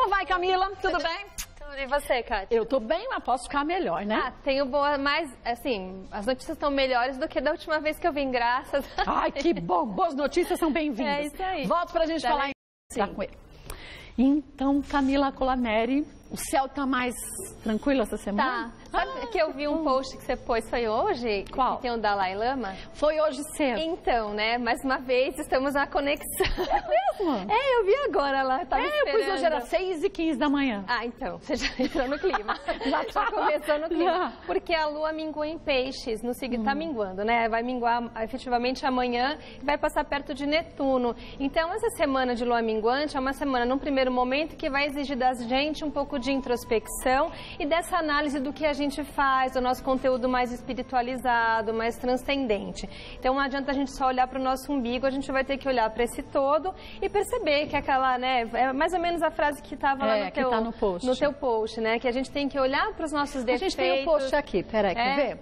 Como vai, Camila? Tudo bem? Tudo. E você, Kátia? Eu tô bem, mas posso ficar melhor, né? Tenho boa, mas, assim, as notícias estão melhores do que da última vez que eu vim, graças a Deus. Ai, que bom. Boas notícias são bem-vindas. É isso aí. Volto pra gente falar com ele. Então, Camila Colaneri, o céu tá mais tranquilo essa semana? Tá. Sabe que eu vi um post que você pôs, foi hoje? Qual? Que tem o Dalai Lama? Foi hoje cedo. Então, né? Mais uma vez, estamos na conexão. É mesmo? É, eu vi agora lá, eu tava esperando. Eu pus hoje, era 6h15 da manhã. Ah, então, você já entrou no clima. Já começou no clima. Já. Porque a Lua mingua em peixes, no signo, tá minguando, né? Vai minguar efetivamente amanhã e vai passar perto de Netuno. Então, essa semana de Lua minguante é uma semana, num primeiro momento, que vai exigir da gente um pouco de introspecção e dessa análise do que a gente faz, do nosso conteúdo mais espiritualizado, mais transcendente. Então não adianta a gente só olhar para o nosso umbigo, a gente vai ter que olhar para esse todo e perceber que aquela, né, é mais ou menos a frase que estava lá no teu, tá no post. no teu post, né, que a gente tem que olhar para os nossos defeitos. A gente tem o post aqui, peraí, quer ver?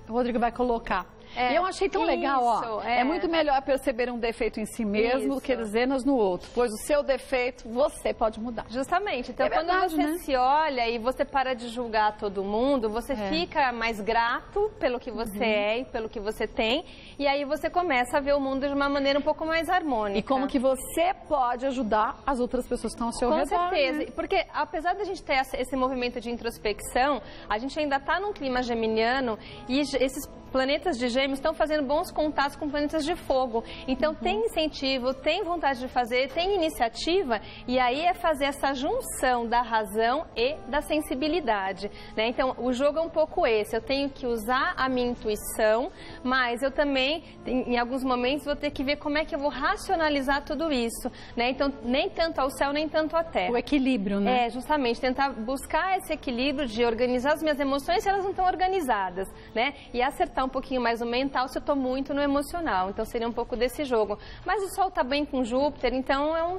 O Rodrigo vai colocar. E eu achei tão legal, ó. É muito melhor perceber um defeito em si mesmo do que dezenas no outro, pois o seu defeito você pode mudar. Justamente. Então, quando verdade, você né? se olha e você para de julgar todo mundo, você fica mais grato pelo que você é e pelo que você tem, e aí você começa a ver o mundo de uma maneira um pouco mais harmônica. E como que você pode ajudar as outras pessoas que estão ao seu redor. Com certeza. Né? Porque apesar da gente ter esse movimento de introspecção, a gente ainda está num clima geminiano e esses planetas de Gêmeos estão fazendo bons contatos com planetas de fogo. Então tem incentivo, tem vontade de fazer, tem iniciativa, e aí é fazer essa junção da razão e da sensibilidade, né? Então o jogo é um pouco esse, eu tenho que usar a minha intuição, mas eu também, em alguns momentos, vou ter que ver como é que eu vou racionalizar tudo isso, né? Então nem tanto ao céu, nem tanto à terra. O equilíbrio, né? É, justamente, tentar buscar esse equilíbrio de organizar as minhas emoções se elas não estão organizadas, né? E acertar um pouquinho mais o mental se eu estou muito no emocional. Então seria um pouco desse jogo. Mas o Sol está bem com Júpiter, então é um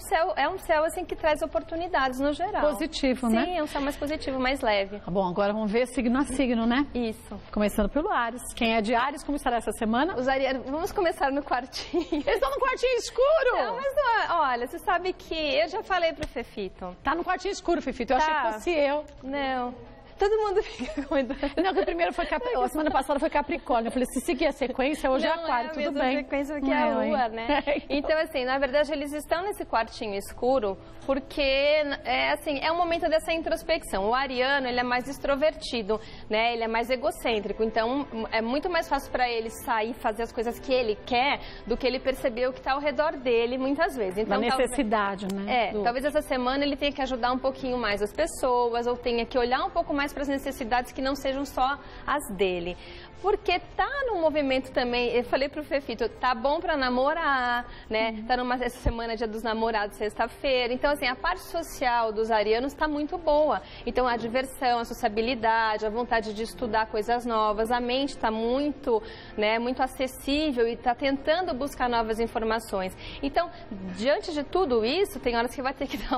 céu assim que traz oportunidades no geral. Positivo, né? Sim, é um céu mais positivo, mais leve. Tá bom, agora vamos ver signo a signo, né? Isso. Começando pelo Áries. Quem é de Áries, como estará essa semana? Os arianos, vamos começar no quartinho. Eles estão no quartinho escuro! Não, mas não, olha, você sabe que eu já falei pro Fefito. Tá no quartinho escuro, Fefito. Eu achei que fosse eu. Não. Todo mundo fica comentando. Não, que o primeiro foi Capricórnio. A semana passada foi Capricórnio. Eu falei, se seguir a sequência, hoje é Aquário, tudo bem. Não é a mesma sequência que a Lua, né? Então, assim, na verdade, eles estão nesse quartinho escuro porque, é um momento dessa introspecção. O ariano, ele é mais extrovertido, né? Ele é mais egocêntrico. Então, é muito mais fácil para ele sair, fazer as coisas que ele quer, do que ele perceber o que está ao redor dele, muitas vezes. Então, a necessidade, né? Talvez essa semana ele tenha que ajudar um pouquinho mais as pessoas, ou tenha que olhar um pouco mais para as necessidades que não sejam só as dele. Porque tá num movimento também, eu falei pro Fefito, tá bom para namorar, né? Tá essa semana Dia dos Namorados, sexta-feira. Então, assim, a parte social dos arianos tá muito boa. Então, a diversão, a sociabilidade, a vontade de estudar coisas novas, a mente tá muito, né, muito acessível e tá tentando buscar novas informações. Então, diante de tudo isso, tem horas que vai ter que dar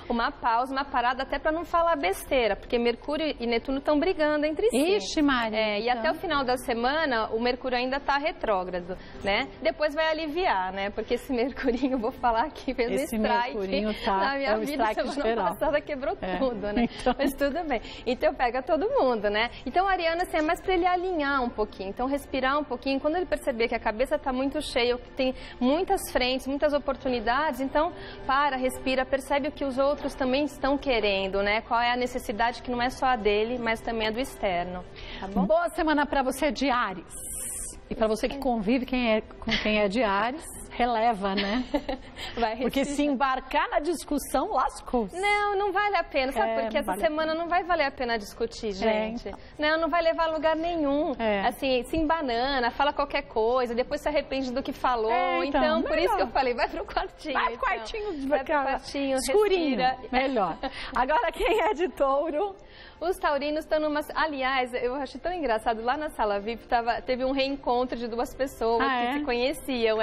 uma pausa, uma parada, até para não falar besteira, porque Mercúrio e Netuno estão brigando entre si. Ixi, Maria. E até o final da semana, o Mercúrio ainda está retrógrado, né? Depois vai aliviar, né? Porque esse Mercurinho, vou falar aqui, fez um strike na minha vida, semana passada quebrou tudo, né? Então... Mas tudo bem. Então pega todo mundo, né? Então a Ariana, assim, é mais para ele alinhar um pouquinho, então respirar um pouquinho. Quando ele perceber que a cabeça está muito cheia, que tem muitas frentes, muitas oportunidades, então para, respira, percebe o que os outros também estão querendo, né? Qual é a necessidade que não é só a dele, mas também a do externo. Tá bom? Boa semana para você de Áries. E para você que convive com quem é de Áries, releva, né? Porque se embarcar na discussão, lascou-se. Não vale a pena. Sabe por que essa semana não vai valer a pena discutir, gente? Então. Não vai levar a lugar nenhum. Assim, se embanana, fala qualquer coisa, depois se arrepende do que falou. Então por isso que eu falei, vai pro quartinho. Vai pro quartinho. Vai pro quartinho, escurinho. Respira. Melhor. Agora, quem é de Touro? Os taurinos estão numa... Aliás, eu achei tão engraçado, lá na sala VIP teve um reencontro de duas pessoas que se conheciam,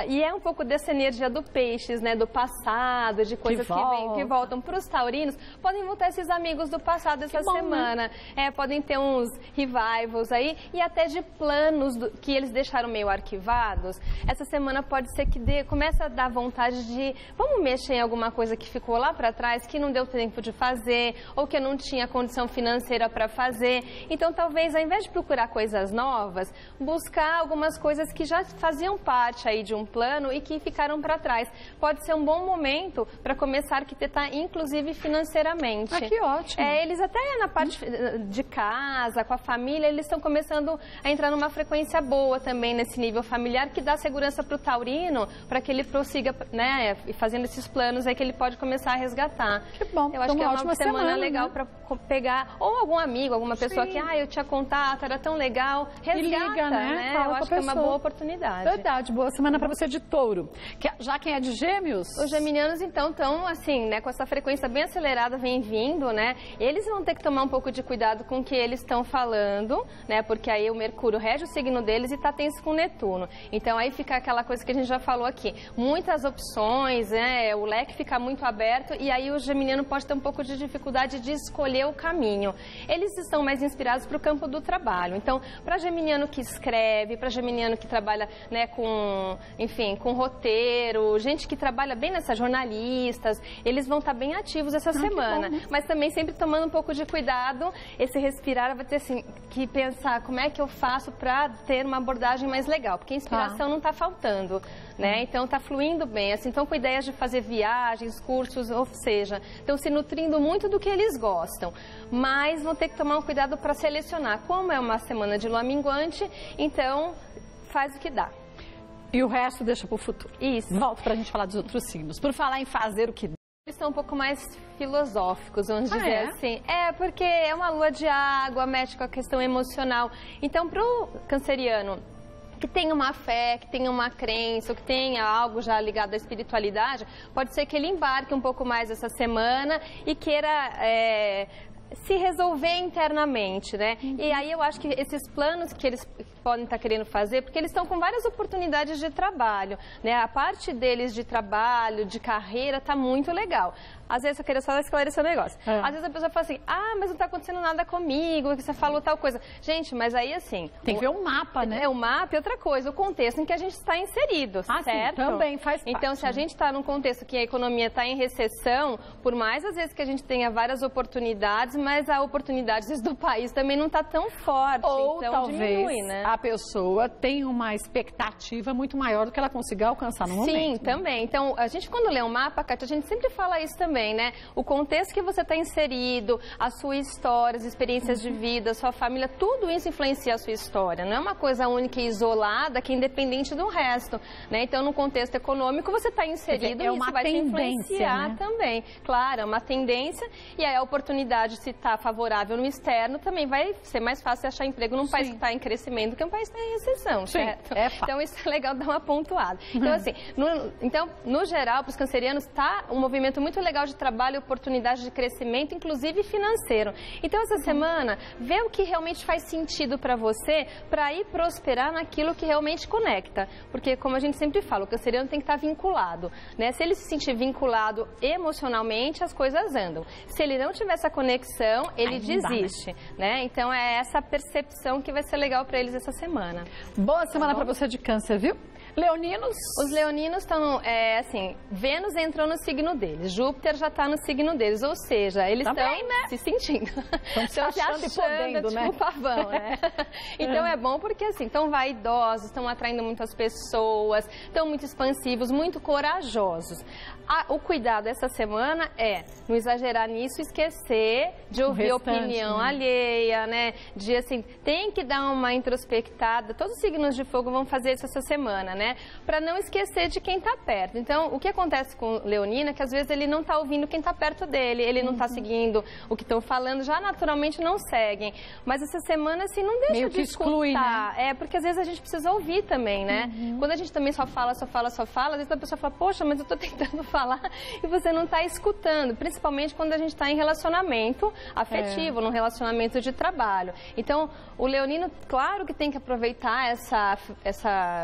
E E é um pouco dessa energia do peixes, né? Do passado, de coisas que voltam para os taurinos. Podem voltar esses amigos do passado essa semana. Né? Podem ter uns revivals aí e até de planos que eles deixaram meio arquivados. Essa semana pode ser que comece a dar vontade de vamos mexer em alguma coisa que ficou lá para trás, que não deu tempo de fazer ou que eu não tinha condição financeira para fazer. Então, talvez, ao invés de procurar coisas novas, buscar algumas coisas que já faziam parte aí de um plano e que ficaram para trás. Pode ser um bom momento para começar a arquitetar, inclusive financeiramente. Ah, que ótimo. Eles até na parte de casa, com a família, eles estão começando a entrar numa frequência boa também nesse nível familiar, que dá segurança para o taurino, para que ele prossiga, né, fazendo esses planos aí que ele pode começar a resgatar. Que bom. Eu acho que é uma semana legal, né? para pegar, ou algum amigo, alguma pessoa que, eu tinha contato, era tão legal, resgata, liga, né? Eu acho que é uma boa oportunidade. Verdade, boa semana para você de touro. Já quem é de gêmeos? Os geminianos, então, estão assim, né, com essa frequência bem acelerada, vem vindo, né? Eles vão ter que tomar um pouco de cuidado com o que eles estão falando, né? Porque aí o Mercúrio rege o signo deles e está tenso com o Netuno. Então, aí fica aquela coisa que a gente já falou aqui. Muitas opções, né? O leque fica muito aberto e aí o geminiano pode ter um pouco de dificuldade de escolher o caminho. Eles estão mais inspirados para o campo do trabalho. Então, para geminiano que escreve, para geminiano que trabalha, né, com roteiro, gente que trabalha bem nessas jornalistas, eles vão estar bem ativos essa semana. Mas também sempre tomando um pouco de cuidado, esse respirar vai ter assim, que pensar como é que eu faço para ter uma abordagem mais legal, porque inspiração não está faltando, né? Então está fluindo bem, assim, estão com ideias de fazer viagens, cursos, ou seja, estão se nutrindo muito do que eles gostam, mas vão ter que tomar um cuidado para selecionar. Como é uma semana de lua minguante, então faz o que dá. E o resto deixa para o futuro. Isso. Volto para a gente falar dos outros signos. Por falar em fazer o que dá. Eles são um pouco mais filosóficos, vamos dizer assim. Porque é uma lua de água, mexe com a questão emocional. Então, para o canceriano que tenha uma fé, que tenha uma crença, ou que tenha algo já ligado à espiritualidade, pode ser que ele embarque um pouco mais essa semana e queira se resolver internamente, né? E aí eu acho que esses planos que eles podem estar querendo fazer, porque eles estão com várias oportunidades de trabalho, né? A parte deles de trabalho, de carreira, está muito legal. Às vezes eu queria só esclarecer o negócio. Às vezes a pessoa fala assim, mas não está acontecendo nada comigo, que você falou tal coisa. Gente, mas aí assim... Tem que ver o mapa, né? O mapa e outra coisa, o contexto em que a gente está inserido, certo? Sim, também faz parte. Então, se a gente está num contexto que a economia está em recessão, por mais às vezes que a gente tenha várias oportunidades, mas a oportunidade do país também não está tão forte. Ou então, talvez diminui, né? a pessoa tenha uma expectativa muito maior do que ela consiga alcançar no momento. Sim, também. Então, a gente quando lê um mapa, Kátia, a gente sempre fala isso também, né? O contexto que você está inserido, a sua história, as experiências de vida, a sua família, tudo isso influencia a sua história. Não é uma coisa única e isolada que é independente do resto, né? Então, no contexto econômico, você está inserido e isso vai te influenciar, né? Também. Claro, é uma tendência e aí a oportunidade, se está favorável no externo, também vai ser mais fácil achar emprego num país que está em crescimento do que um país que está em recessão, certo? Então, isso é legal dar uma pontuada. Então, assim, no geral, para os cancerianos, está um movimento muito legal de trabalho e oportunidade de crescimento, inclusive financeiro. Então, essa semana, vê o que realmente faz sentido para você, para ir prosperar naquilo que realmente conecta. Porque, como a gente sempre fala, o canceriano tem que estar vinculado, né? Se ele se sentir vinculado emocionalmente, as coisas andam. Se ele não tiver essa conexão, ele desiste, né? Então, é essa percepção que vai ser legal para eles essa semana. Boa semana para você de Câncer, viu? Leoninos? Os leoninos estão, assim, Vênus entrou no signo deles, Júpiter já está no signo deles, ou seja, eles estão se sentindo. Estão se achando e podendo, tipo, né? Pavão, né? Então é bom porque, assim, estão vaidosos, estão atraindo muitas pessoas, estão muito expansivos, muito corajosos. O cuidado essa semana é não exagerar nisso, esquecer de ouvir a opinião alheia, né? De, assim, tem que dar uma introspectada. Todos os signos de fogo vão fazer isso essa semana, né? Para não esquecer de quem está perto. Então, o que acontece com o leonino é que às vezes ele não está ouvindo quem está perto dele, ele não está seguindo o que estão falando, já naturalmente não seguem. Mas essa semana, assim, não deixa meio de que escutar. Exclui, né? Porque às vezes a gente precisa ouvir também, né? Quando a gente também só fala, às vezes a pessoa fala, poxa, mas eu estou tentando falar e você não está escutando, principalmente quando a gente está em relacionamento afetivo, num relacionamento de trabalho. Então, o leonino, claro que tem que aproveitar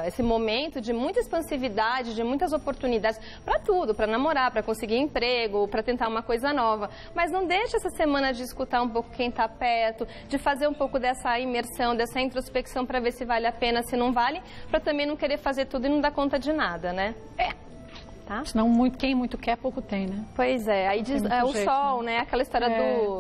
esse momento movimento de muita expansividade, de muitas oportunidades para tudo, para namorar, para conseguir emprego, para tentar uma coisa nova. Mas não deixe essa semana de escutar um pouco quem está perto, de fazer um pouco dessa imersão, dessa introspecção para ver se vale a pena, se não vale, para também não querer fazer tudo e não dar conta de nada, né? Tá? Senão quem muito quer, pouco tem, né? Pois é, aí diz, o jeito, sol, né? Aquela história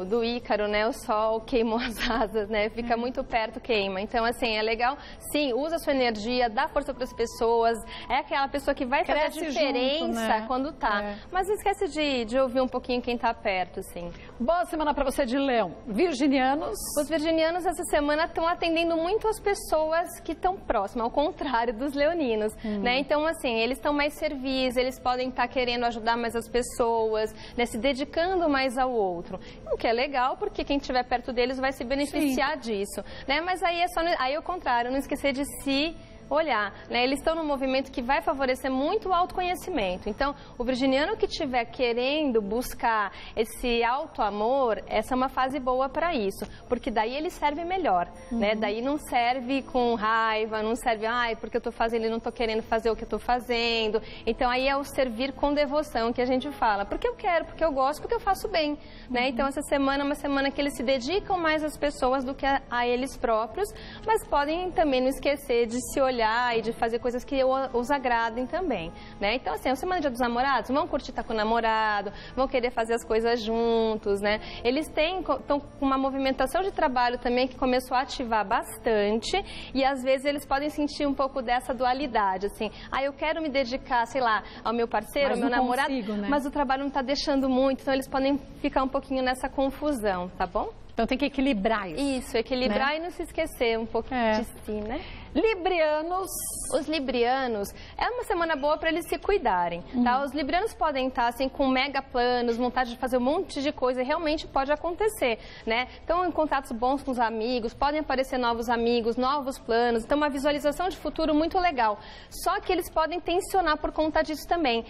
do Ícaro, né? O sol queimou as asas, né? Fica muito perto, queima. Então, assim, é legal, sim, usa a sua energia, dá força para as pessoas, é aquela pessoa que vai fazer a diferença junto, né? Quando tá. Mas não esquece de ouvir um pouquinho quem tá perto, sim. Boa semana para você de Leão. Virginianos? Os virginianos essa semana estão atendendo muito as pessoas que estão próximas, ao contrário dos leoninos, né? Então, assim, eles estão mais servis, eles podem estar querendo ajudar mais as pessoas, né, se dedicando mais ao outro. O que é legal, porque quem estiver perto deles vai se beneficiar disso, né? Mas aí é o contrário, não esquecer de se olhar, né? Eles estão num movimento que vai favorecer muito o autoconhecimento. Então, o virginiano que estiver querendo buscar esse auto-amor, essa é uma fase boa para isso, porque daí ele serve melhor, né? Daí não serve com raiva, não serve, porque eu estou fazendo e não estou querendo fazer o que eu estou fazendo. Então, aí é o servir com devoção que a gente fala, porque eu quero, porque eu gosto, porque eu faço bem, né? Então, essa semana é uma semana que eles se dedicam mais às pessoas do que a eles próprios, mas podem também não esquecer de se olhar e de fazer coisas que os agradem também, né? Então, assim, é a semana Dia dos Namorados, vão curtir estar com o namorado, vão querer fazer as coisas juntos, né? Eles estão com uma movimentação de trabalho também que começou a ativar bastante e, às vezes, eles podem sentir um pouco dessa dualidade, assim, eu quero me dedicar, sei lá, ao meu parceiro, ao meu namorado, né? Mas o trabalho não está deixando muito, então eles podem ficar um pouquinho nessa confusão, tá bom? Então tem que equilibrar isso. Isso, equilibrar, né? E não se esquecer um pouco de si, né? Librianos. Os librianos, é uma semana boa para eles se cuidarem, tá? Os librianos podem estar, assim, com mega planos, vontade de fazer um monte de coisa, e realmente pode acontecer, né? Estão em contatos bons com os amigos, podem aparecer novos amigos, novos planos, então uma visualização de futuro muito legal. Só que eles podem tensionar por conta disso também,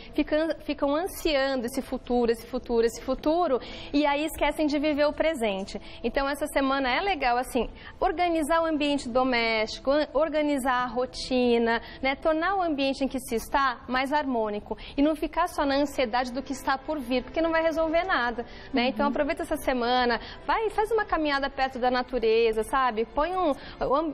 ficam ansiando esse futuro, e aí esquecem de viver o presente. Então, essa semana é legal, assim, organizar o ambiente doméstico, organizar a rotina, né? Tornar o ambiente em que se está mais harmônico e não ficar só na ansiedade do que está por vir, porque não vai resolver nada, né? Então, aproveita essa semana, faz uma caminhada perto da natureza, sabe?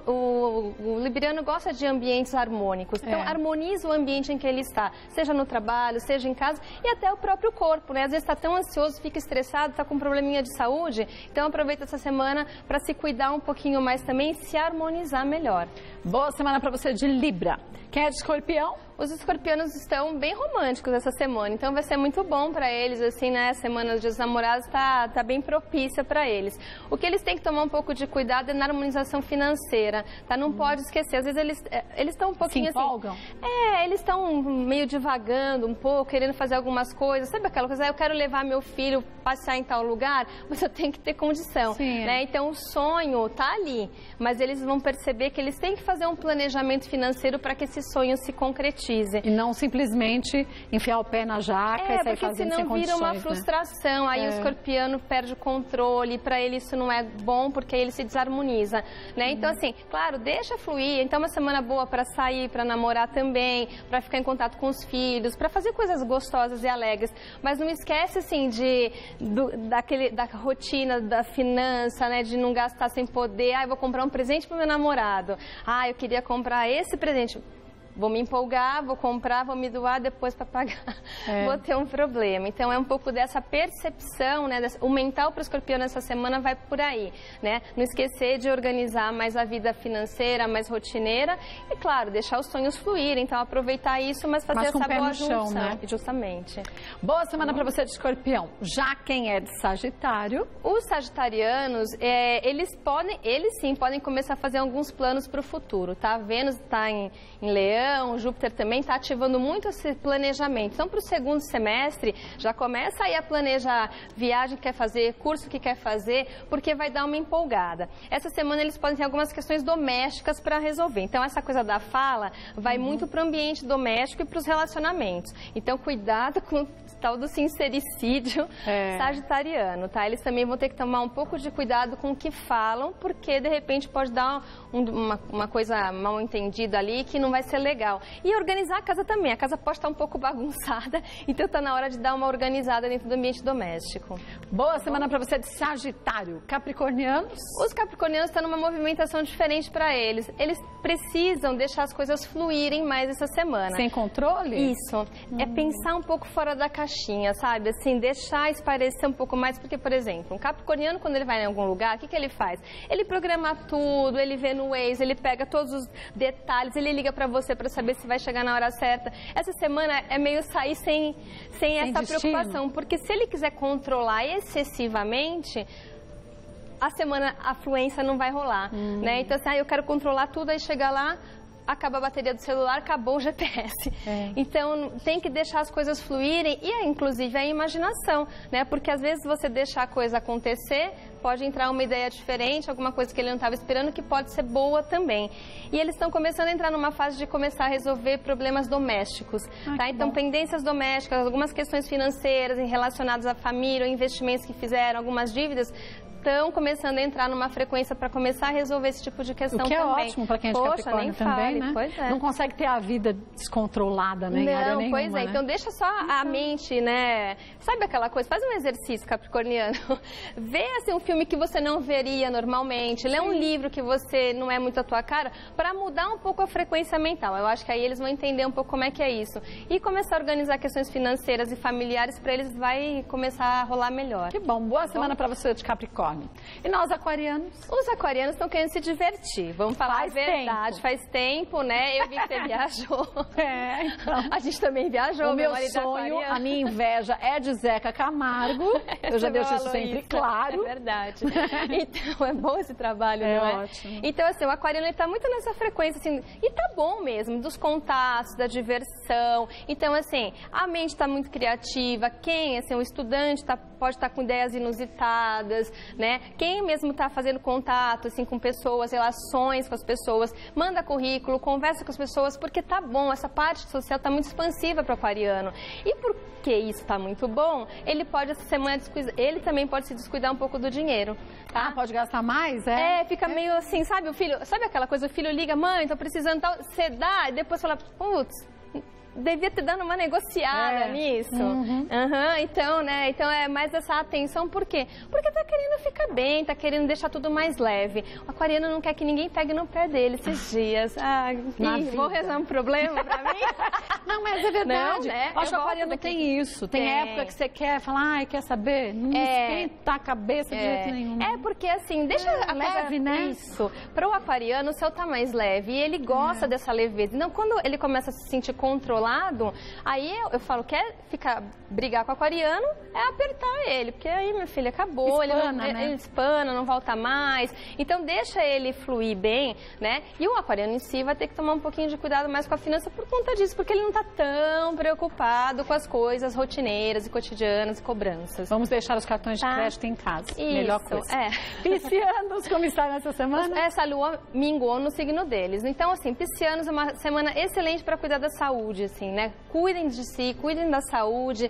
O libriano gosta de ambientes harmônicos, então harmoniza o ambiente em que ele está, seja no trabalho, seja em casa e até o próprio corpo, né? Às vezes está tão ansioso, fica estressado, está com um probleminha de saúde, então aproveita essa semana para se cuidar um pouquinho mais também e se harmonizar melhor. Boa semana para você de Libra. Quem é de Escorpião? Os escorpianos estão bem românticos essa semana, então vai ser muito bom para eles, assim, né? A semana dos Dias dos Namorados tá bem propícia para eles. O que eles têm que tomar um pouco de cuidado é na harmonização financeira, tá? Não pode esquecer, às vezes eles estão um pouquinho se empolgam? Assim... eles estão meio divagando um pouco, querendo fazer algumas coisas, sabe aquela coisa, eu quero levar meu filho passear em tal lugar, mas eu tenho que ter condição, né? Então o sonho tá ali, mas eles vão perceber que eles têm que fazer um planejamento financeiro para que esse sonho se concretize. E não simplesmente enfiar o pé na jaca e sair fazendo sem condições, porque senão vira uma frustração, aí o escorpiano perde o controle, para ele isso não é bom, porque ele se desarmoniza, né? Então, assim, claro, deixa fluir, então uma semana boa para sair, para namorar também, para ficar em contato com os filhos, para fazer coisas gostosas e alegres, mas não esquece, assim, da rotina, da finança, né? De não gastar sem poder, eu vou comprar um presente para o meu namorado, eu queria comprar esse presente. Vou me empolgar, vou comprar, vou me doar, depois para pagar, vou ter um problema. Então, é um pouco dessa percepção, né? O mental para o escorpião nessa semana vai por aí, né? Não esquecer de organizar mais a vida financeira, mais rotineira e, claro, deixar os sonhos fluírem. Então, aproveitar isso, mas fazer essa boa junção, né? Justamente. Boa semana para você de Escorpião. Já quem é de Sagitário? Os sagitarianos, eles sim podem começar a fazer alguns planos para o futuro, tá? Vênus está em Leão, Júpiter também está ativando muito esse planejamento. Então, para o segundo semestre, já começa aí a planejar viagem que quer fazer, curso que quer fazer, porque vai dar uma empolgada. Essa semana eles podem ter algumas questões domésticas para resolver. Então, essa coisa da fala vai muito para o ambiente doméstico e para os relacionamentos. Então, cuidado com o tal do sincericídio sagitariano, tá? Eles também vão ter que tomar um pouco de cuidado com o que falam, porque, de repente, pode dar uma coisa mal entendida ali que não vai ser legal. legal. E organizar a casa também. A casa pode estar um pouco bagunçada, então está na hora de dar uma organizada dentro do ambiente doméstico. Boa semana para você de Sagitário. Capricornianos? Os capricornianos estão numa movimentação diferente para eles. Eles precisam deixar as coisas fluírem mais essa semana. Sem controle? Isso. É pensar um pouco fora da caixinha, sabe? Assim, deixar esparecer um pouco mais. Porque, por exemplo, um capricorniano, quando ele vai em algum lugar, o que ele faz? Ele programa tudo, ele vê no Waze, ele pega todos os detalhes, ele liga para você para saber se vai chegar na hora certa. Essa semana é meio sair sem essa destino. Preocupação, porque se ele quiser controlar excessivamente, a fluência não vai rolar, né? Então, assim, eu quero controlar tudo, aí chegar lá, acaba a bateria do celular, acabou o GPS. Então, tem que deixar as coisas fluírem e, inclusive, a imaginação, né? Porque, às vezes, você deixar a coisa acontecer, pode entrar uma ideia diferente, alguma coisa que ele não estava esperando, que pode ser boa também. E eles estão começando a entrar numa fase de começar a resolver problemas domésticos, tá? Então, pendências domésticas, algumas questões financeiras relacionadas à família, ou investimentos que fizeram, algumas dívidas, estão começando a entrar numa frequência para começar a resolver esse tipo de questão também. O que é ótimo para quem é de Capricórnio também, né? Pois é. Não consegue ter a vida descontrolada, né? Em área nenhuma, pois é. Né? Então deixa só a mente, né? Sabe aquela coisa? Faz um exercício capricorniano. Vê assim, um filme que você não veria normalmente. Lê um livro que você não é muito a tua cara, para mudar um pouco a frequência mental. Eu acho que aí eles vão entender um pouco como é que é isso. E começar a organizar questões financeiras e familiares, para eles vai começar a rolar melhor. Que bom. Boa semana para você de Capricórnio. E nós, aquarianos? Os aquarianos estão querendo se divertir. Vamos falar a verdade. Faz tempo, né? Eu vi que você viajou. Então. A gente também viajou. O meu sonho, a minha inveja é de Zeca Camargo. Eu já deixo isso sempre claro. É verdade. Então, é bom esse trabalho, não é? Ótimo. Então, assim, o aquariano está muito nessa frequência, assim, e tá bom mesmo, dos contatos, da diversão. Então, assim, a mente está muito criativa. Quem, assim, o estudante pode estar com ideias inusitadas, né? Quem mesmo está fazendo contato, assim, com pessoas, relações com as pessoas, manda currículo, conversa com as pessoas, porque tá bom, essa parte social está muito expansiva para o aquariano. E porque isso está muito bom, ele pode, essa semana, ele também pode se descuidar um pouco do dinheiro, tá? Ah, pode gastar mais, fica meio assim, sabe, o filho, sabe aquela coisa, o filho liga, mãe, tô precisando tal, você dá, e depois fala, putz, devia ter dado uma negociada nisso. Então, né? Então é mais essa atenção, por quê? Porque tá querendo ficar bem, tá querendo deixar tudo mais leve. O aquariano não quer que ninguém pegue no pé dele esses dias. Vou resolver um problema pra mim? Não, mas é verdade. Não, né? Acho que o aquariano tem isso. Tem época que você quer falar, quer saber? Não esquenta a cabeça de jeito nenhum. É porque assim, deixa leve, né? Isso. Para o aquariano, o céu tá mais leve e ele gosta dessa leveza. Então, quando ele começa a se sentir controlado, aí eu falo, quer brigar com o aquariano, é apertar ele, porque aí, minha filha, acabou, ele espana, não volta mais. Então, deixa ele fluir bem, né? E o aquariano em si vai ter que tomar um pouquinho de cuidado mais com a finança por conta disso, porque ele não está tão preocupado com as coisas rotineiras e cotidianas e cobranças. Vamos deixar os cartões de crédito em casa. Isso, melhor coisa. Piscianos, como está nessa semana? Essa lua minguou no signo deles. Então, assim, piscianos é uma semana excelente para cuidar da saúde, assim, né? Cuidem de si, cuidem da saúde.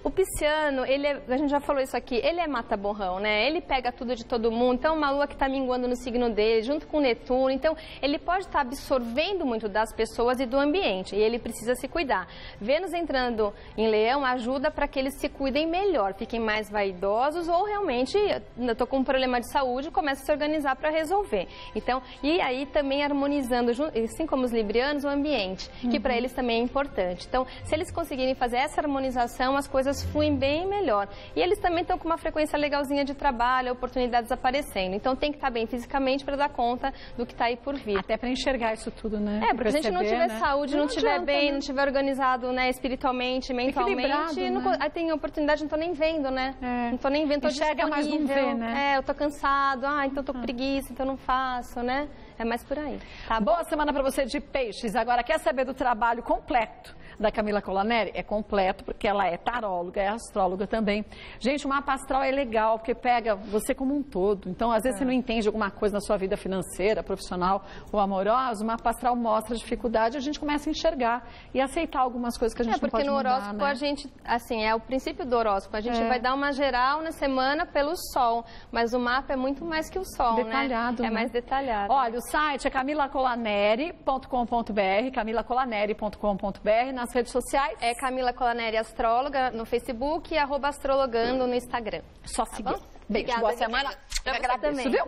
O pisciano, a gente já falou isso aqui, ele é mata-borrão, né? Ele pega tudo de todo mundo. Então, uma lua que está minguando no signo dele, junto com Netuno. Então, ele pode estar absorvendo muito das pessoas e do ambiente. E ele precisa se cuidar. Vênus entrando em Leão ajuda para que eles se cuidem melhor, fiquem mais vaidosos ou realmente, eu estou com um problema de saúde, começa a se organizar para resolver. Então, e aí também harmonizando, assim como os librianos, o ambiente, que para eles também é importante. Então, se eles conseguirem fazer essa harmonização, as coisas fluem bem melhor. E eles também estão com uma frequência legalzinha de trabalho, oportunidades aparecendo. Então, tem que estar bem fisicamente para dar conta do que está aí por vir. Até para enxergar isso tudo, né? Porque se a gente não tiver saúde, não estiver bem, não estiver organizado, né, espiritualmente, mentalmente, aí tem oportunidade, não estou nem vendo, né? Não estou nem vendo, estou disponível. Mas não vê, né? Eu estou cansado, então estou preguiça, então não faço, né? É mais por aí. Tá? Boa semana para você de Peixes. Agora, quer saber do trabalho completo? da Camila Colaneri? É completo, porque ela é taróloga, é astróloga também. Gente, o mapa astral é legal, porque pega você como um todo. Então, às vezes você não entende alguma coisa na sua vida financeira, profissional ou amorosa, o mapa astral mostra a dificuldade, a gente começa a enxergar e aceitar algumas coisas que a gente não pode mudar, porque no horóscopo a gente, assim, é o princípio do horóscopo, a gente vai dar uma geral na semana pelo Sol, mas o mapa é muito mais que o Sol, detalhado, né? É mais detalhado. Olha, o site é camilacolaneri.com.br, camilacolaneri.com.br, nas redes sociais. É Camila Colaneri Astróloga no Facebook e @astrologando no Instagram. Só seguir. Tá bom? Beijo, Obrigada, boa semana. Eu agradeço, viu?